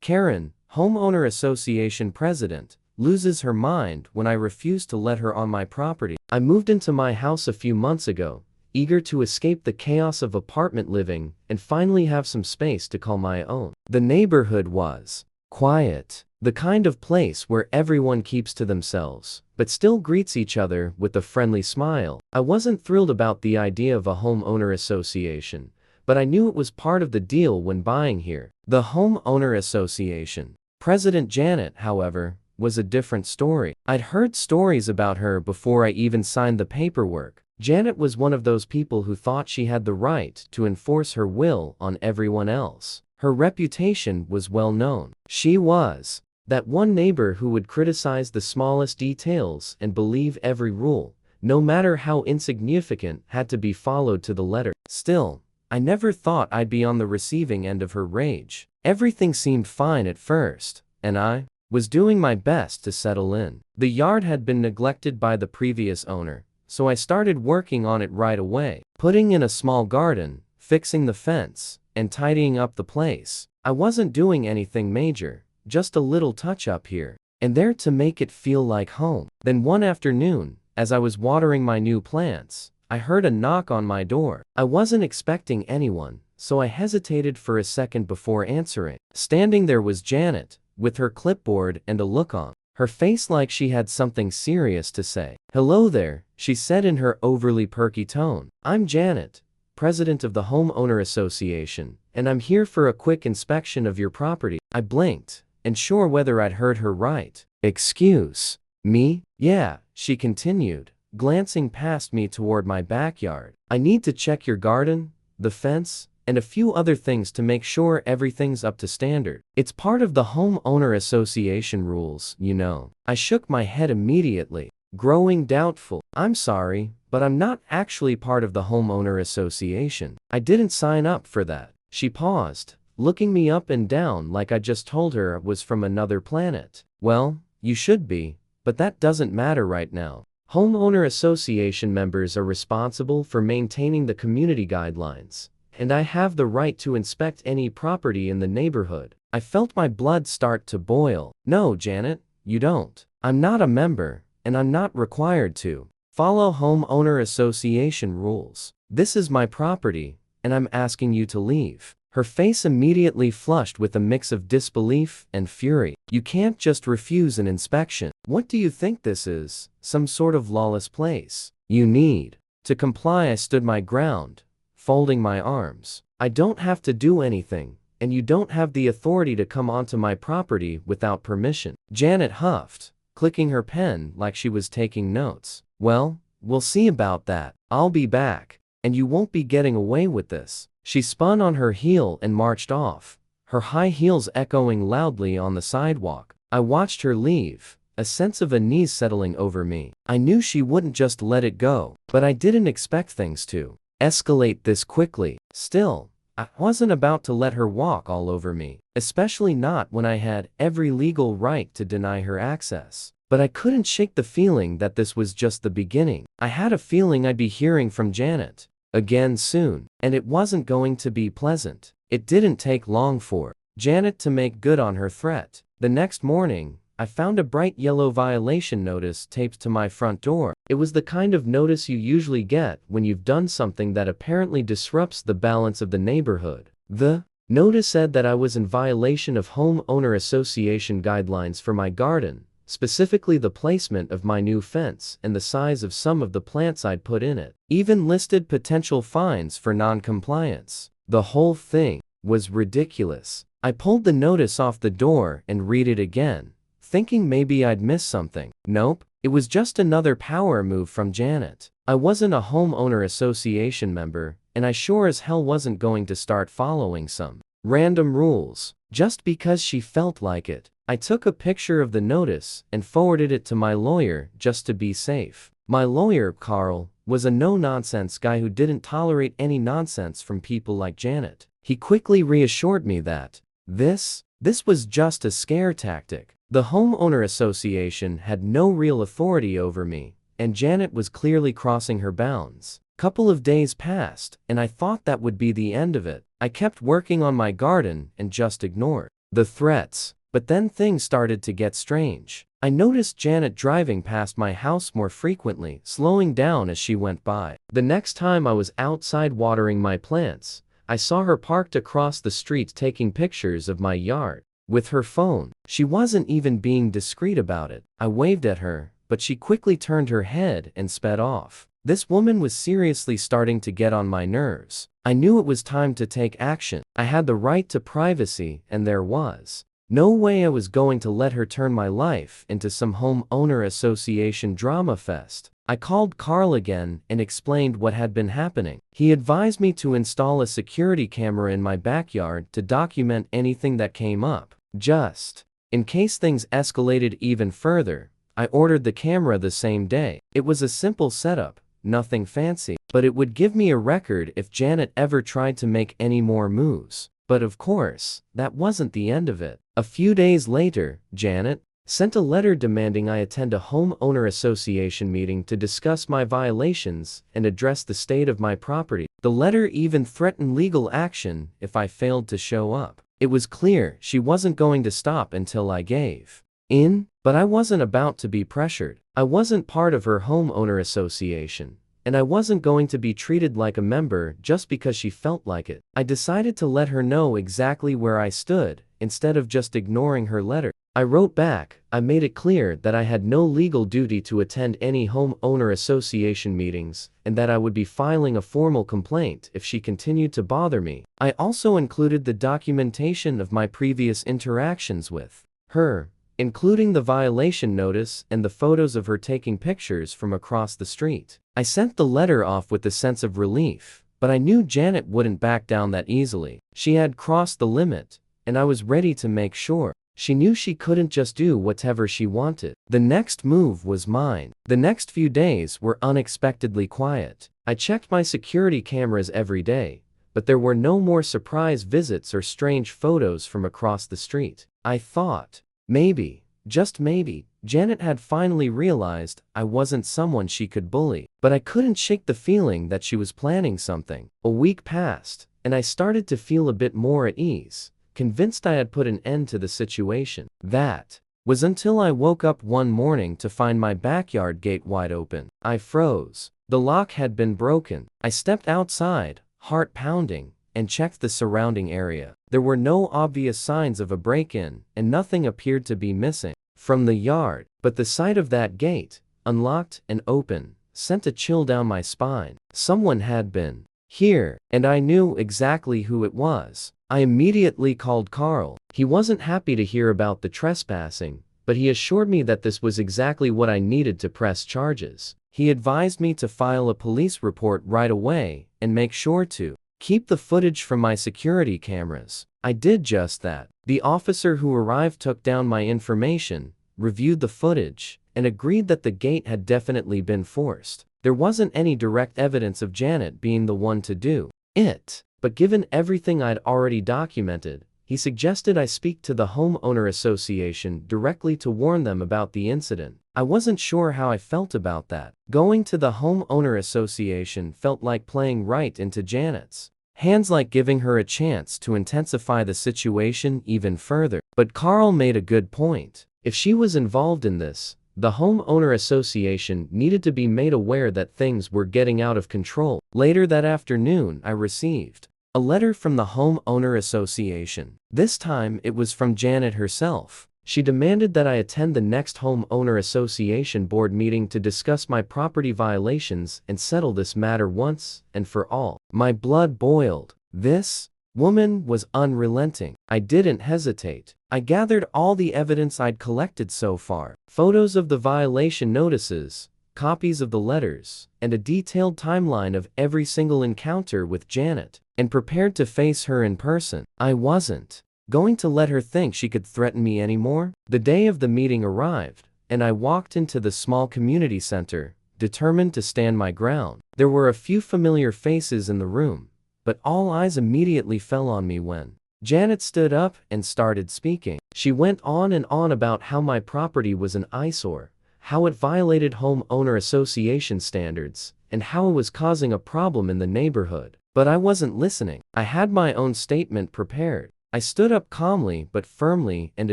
Karen, homeowner association president, loses her mind when I refuse to let her on my property. I moved into my house a few months ago, eager to escape the chaos of apartment living and finally have some space to call my own. The neighborhood was quiet, the kind of place where everyone keeps to themselves, but still greets each other with a friendly smile. I wasn't thrilled about the idea of a homeowner association, but I knew it was part of the deal when buying here. The homeowner association president Janet, however, was a different story. I'd heard stories about her before I even signed the paperwork. Janet was one of those people who thought she had the right to enforce her will on everyone else. Her reputation was well known. She was that one neighbor who would criticize the smallest details and believe every rule, no matter how insignificant, had to be followed to the letter. Still, I never thought I'd be on the receiving end of her rage. Everything seemed fine at first, and I was doing my best to settle in. The yard had been neglected by the previous owner, so I started working on it right away, putting in a small garden, fixing the fence, and tidying up the place. I wasn't doing anything major, just a little touch-up here and there to make it feel like home. Then one afternoon, as I was watering my new plants, I heard a knock on my door. I wasn't expecting anyone, so I hesitated for a second before answering. Standing there was Janet, with her clipboard and a look on her face like she had something serious to say. "Hello there," she said in her overly perky tone. "I'm Janet, president of the homeowner association, and I'm here for a quick inspection of your property." I blinked, unsure whether I'd heard her right. "Excuse me?" "Yeah," she continued, glancing past me toward my backyard. "I need to check your garden, the fence, and a few other things to make sure everything's up to standard. It's part of the homeowner association rules, you know." I shook my head immediately, growing doubtful. "I'm sorry, but I'm not actually part of the homeowner association. I didn't sign up for that." She paused, looking me up and down like I just told her I was from another planet. "Well, you should be, but that doesn't matter right now. Homeowner association members are responsible for maintaining the community guidelines, and I have the right to inspect any property in the neighborhood." I felt my blood start to boil. "No, Janet, you don't. I'm not a member, and I'm not required to follow homeowner association rules. This is my property, and I'm asking you to leave." Her face immediately flushed with a mix of disbelief and fury. "You can't just refuse an inspection. What do you think this is, some sort of lawless place? You need to comply." I stood my ground, folding my arms. "I don't have to do anything, and you don't have the authority to come onto my property without permission." Janet huffed, clicking her pen like she was taking notes. "Well, we'll see about that. I'll be back, and you won't be getting away with this." She spun on her heel and marched off, her high heels echoing loudly on the sidewalk. I watched her leave, a sense of unease settling over me. I knew she wouldn't just let it go, but I didn't expect things to escalate this quickly. Still, I wasn't about to let her walk all over me, especially not when I had every legal right to deny her access. But I couldn't shake the feeling that this was just the beginning. I had a feeling I'd be hearing from Janet again soon, and it wasn't going to be pleasant. It didn't take long for Janet to make good on her threat. The next morning, I found a bright yellow violation notice taped to my front door. It was the kind of notice you usually get when you've done something that apparently disrupts the balance of the neighborhood. The notice said that I was in violation of homeowner association guidelines for my garden, specifically the placement of my new fence and the size of some of the plants I'd put in it. Even listed potential fines for non-compliance. The whole thing was ridiculous. I pulled the notice off the door and read it again, thinking maybe I'd missed something. Nope, it was just another power move from Janet. I wasn't a homeowner association member, and I sure as hell wasn't going to start following some random rules just because she felt like it. I took a picture of the notice and forwarded it to my lawyer just to be safe. My lawyer, Carl, was a no-nonsense guy who didn't tolerate any nonsense from people like Janet. He quickly reassured me that this was just a scare tactic. The homeowner association had no real authority over me, and Janet was clearly crossing her bounds. Couple of days passed, and I thought that would be the end of it. I kept working on my garden and just ignored the threats. But then things started to get strange. I noticed Janet driving past my house more frequently, slowing down as she went by. The next time I was outside watering my plants, I saw her parked across the street taking pictures of my yard with her phone. She wasn't even being discreet about it. I waved at her, but she quickly turned her head and sped off. This woman was seriously starting to get on my nerves. I knew it was time to take action. I had the right to privacy, and there was no way I was going to let her turn my life into some homeowner association drama fest. I called Carl again and explained what had been happening. He advised me to install a security camera in my backyard to document anything that came up. Just in case things escalated even further, I ordered the camera the same day. It was a simple setup, nothing fancy, but it would give me a record if Janet ever tried to make any more moves. But of course, that wasn't the end of it. A few days later, Janet sent a letter demanding I attend a homeowner association meeting to discuss my violations and address the state of my property. The letter even threatened legal action if I failed to show up. It was clear she wasn't going to stop until I gave in, but I wasn't about to be pressured. I wasn't part of her homeowner association, and I wasn't going to be treated like a member just because she felt like it. I decided to let her know exactly where I stood, instead of just ignoring her letter. I wrote back. I made it clear that I had no legal duty to attend any homeowner association meetings, and that I would be filing a formal complaint if she continued to bother me. I also included the documentation of my previous interactions with her, including the violation notice and the photos of her taking pictures from across the street. I sent the letter off with a sense of relief, but I knew Janet wouldn't back down that easily. She had crossed the limit, and I was ready to make sure. She knew she couldn't just do whatever she wanted. The next move was mine. The next few days were unexpectedly quiet. I checked my security cameras every day, but there were no more surprise visits or strange photos from across the street. I thought, maybe, just maybe, Janet had finally realized I wasn't someone she could bully. But I couldn't shake the feeling that she was planning something. A week passed, and I started to feel a bit more at ease, convinced I had put an end to the situation. That was until I woke up one morning to find my backyard gate wide open. I froze. The lock had been broken. I stepped outside, heart pounding, and checked the surrounding area. There were no obvious signs of a break-in, and nothing appeared to be missing from the yard. But the sight of that gate, unlocked and open, sent a chill down my spine. Someone had been here, and I knew exactly who it was. I immediately called Carl. He wasn't happy to hear about the trespassing, but he assured me that this was exactly what I needed to press charges. He advised me to file a police report right away and make sure to keep the footage from my security cameras. I did just that. The officer who arrived took down my information, reviewed the footage, and agreed that the gate had definitely been forced. There wasn't any direct evidence of Janet being the one to do it. But given everything I'd already documented, he suggested I speak to the homeowner association directly to warn them about the incident. I wasn't sure how I felt about that. Going to the homeowner association felt like playing right into Janet's hands, like giving her a chance to intensify the situation even further. But Carl made a good point. If she was involved in this, the homeowner association needed to be made aware that things were getting out of control. Later that afternoon, I received a letter from the homeowner association. This time it was from Janet herself. She demanded that I attend the next homeowner association board meeting to discuss my property violations and settle this matter once and for all. My blood boiled. This woman was unrelenting. I didn't hesitate. I gathered all the evidence I'd collected so far. Photos of the violation notices, copies of the letters, and a detailed timeline of every single encounter with Janet, and prepared to face her in person. I wasn't going to let her think she could threaten me anymore. The day of the meeting arrived, and I walked into the small community center, determined to stand my ground. There were a few familiar faces in the room, but all eyes immediately fell on me when Janet stood up and started speaking. She went on and on about how my property was an eyesore, how it violated homeowner association standards, and how it was causing a problem in the neighborhood. But I wasn't listening. I had my own statement prepared. I stood up calmly but firmly and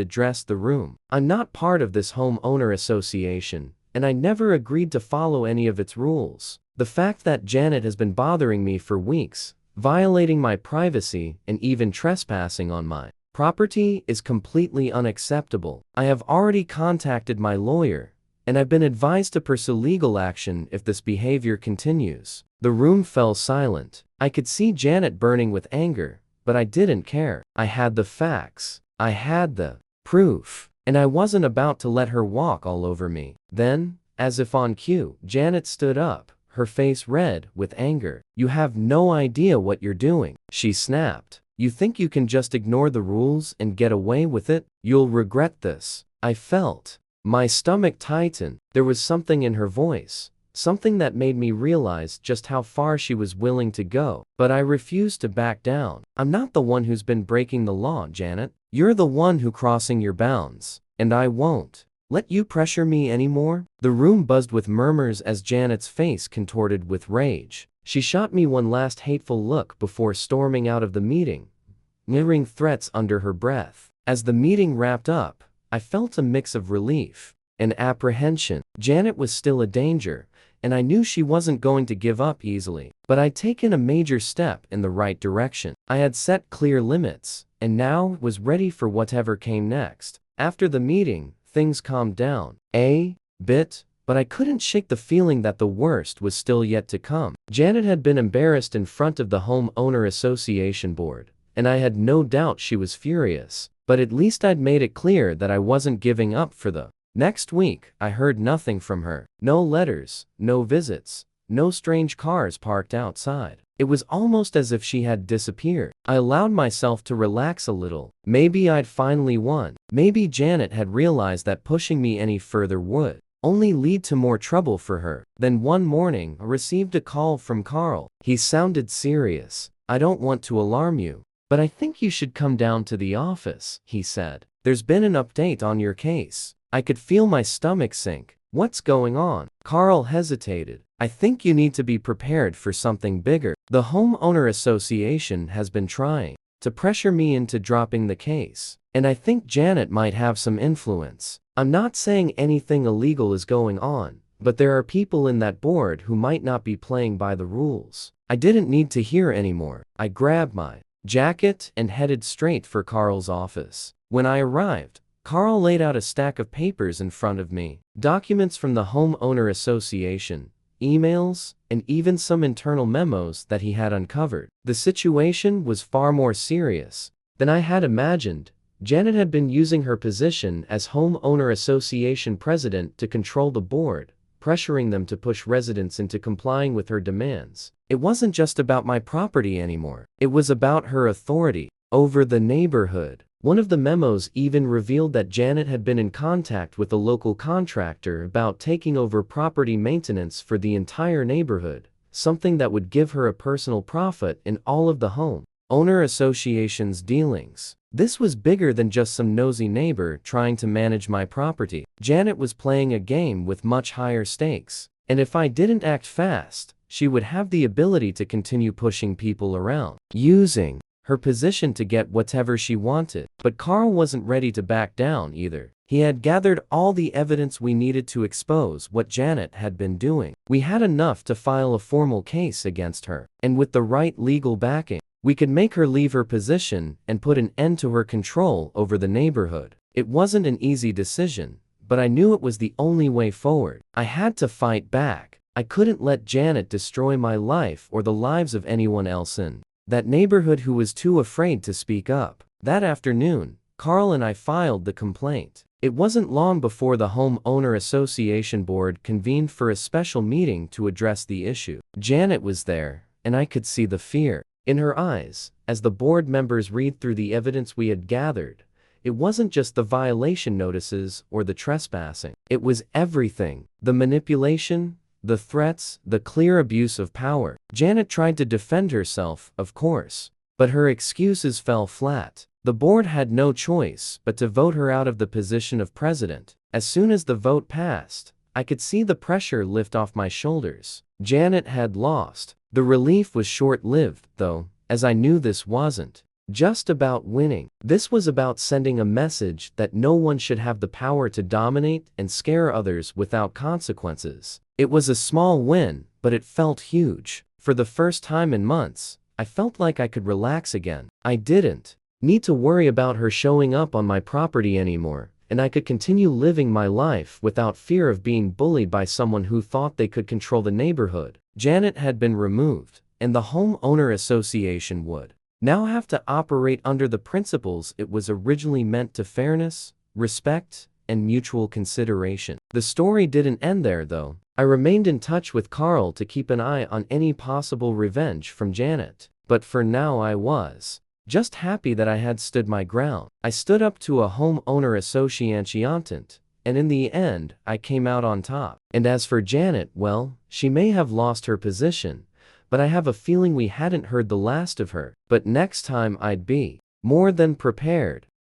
addressed the room. I'm not part of this homeowner association, and I never agreed to follow any of its rules. The fact that Janet has been bothering me for weeks, violating my privacy and even trespassing on my property is completely unacceptable. I have already contacted my lawyer, and I've been advised to pursue legal action if this behavior continues. The room fell silent. I could see Janet burning with anger, but I didn't care. I had the facts. I had the proof, and I wasn't about to let her walk all over me. Then, as if on cue, Janet stood up, her face red with anger. "You have no idea what you're doing," she snapped. "You think you can just ignore the rules and get away with it? You'll regret this." I felt my stomach tighten. There was something in her voice, something that made me realize just how far she was willing to go. But I refused to back down. "I'm not the one who's been breaking the law, Janet. You're the one who's crossing your bounds, and I won't let you pressure me anymore." The room buzzed with murmurs as Janet's face contorted with rage. She shot me one last hateful look before storming out of the meeting, muttering threats under her breath. As the meeting wrapped up, I felt a mix of relief and apprehension. Janet was still a danger, and I knew she wasn't going to give up easily. But I'd taken a major step in the right direction. I had set clear limits, and now was ready for whatever came next. After the meeting, things calmed down a bit, but I couldn't shake the feeling that the worst was still yet to come. Janet had been embarrassed in front of the homeowner association board, and I had no doubt she was furious. But at least I'd made it clear that I wasn't giving up for the next week. I heard nothing from her. No letters, no visits, no strange cars parked outside. It was almost as if she had disappeared. I allowed myself to relax a little. Maybe I'd finally won. Maybe Janet had realized that pushing me any further would only lead to more trouble for her. Then one morning, I received a call from Carl. He sounded serious. "I don't want to alarm you, but I think you should come down to the office," he said. "There's been an update on your case." I could feel my stomach sink. "What's going on?" Carl hesitated. "I think you need to be prepared for something bigger. The homeowner association has been trying to pressure me into dropping the case, and I think Janet might have some influence. I'm not saying anything illegal is going on, but there are people in that board who might not be playing by the rules." I didn't need to hear anymore. I grabbed my jacket and headed straight for Carl's office. When I arrived, Carl laid out a stack of papers in front of me. Documents from the homeowner association, emails, and even some internal memos that he had uncovered. The situation was far more serious than I had imagined. Janet had been using her position as homeowner association president to control the board, pressuring them to push residents into complying with her demands. It wasn't just about my property anymore. It was about her authority over the neighborhood. One of the memos even revealed that Janet had been in contact with a local contractor about taking over property maintenance for the entire neighborhood, something that would give her a personal profit in all of the homeowner association's dealings. This was bigger than just some nosy neighbor trying to manage my property. Janet was playing a game with much higher stakes, and if I didn't act fast, she would have the ability to continue pushing people around, using her position to get whatever she wanted. But Carl wasn't ready to back down either. He had gathered all the evidence we needed to expose what Janet had been doing. We had enough to file a formal case against her, and with the right legal backing, we could make her leave her position and put an end to her control over the neighborhood. It wasn't an easy decision, but I knew it was the only way forward. I had to fight back. I couldn't let Janet destroy my life or the lives of anyone else in that neighborhood who was too afraid to speak up. That afternoon, Carl and I filed the complaint. It wasn't long before the homeowner association board convened for a special meeting to address the issue. Janet was there, and I could see the fear in her eyes as the board members read through the evidence we had gathered. It wasn't just the violation notices or the trespassing. It was everything. The manipulation, the threats, the clear abuse of power. Janet tried to defend herself, of course, but her excuses fell flat. The board had no choice but to vote her out of the position of president. As soon as the vote passed, I could see the pressure lift off my shoulders. Janet had lost. The relief was short-lived, though, as I knew this wasn't just about winning. This was about sending a message that no one should have the power to dominate and scare others without consequences. It was a small win, but it felt huge. For the first time in months, I felt like I could relax again. I didn't need to worry about her showing up on my property anymore, and I could continue living my life without fear of being bullied by someone who thought they could control the neighborhood. Janet had been removed, and the homeowner association would now have to operate under the principles it was originally meant to: fairness, respect, and mutual consideration. The story didn't end there though. I remained in touch with Carl to keep an eye on any possible revenge from Janet. But for now I was just happy that I had stood my ground. I stood up to a homeowner association, and in the end, I came out on top. And as for Janet, well, she may have lost her position, but I have a feeling we hadn't heard the last of her. But next time I'd be more than prepared.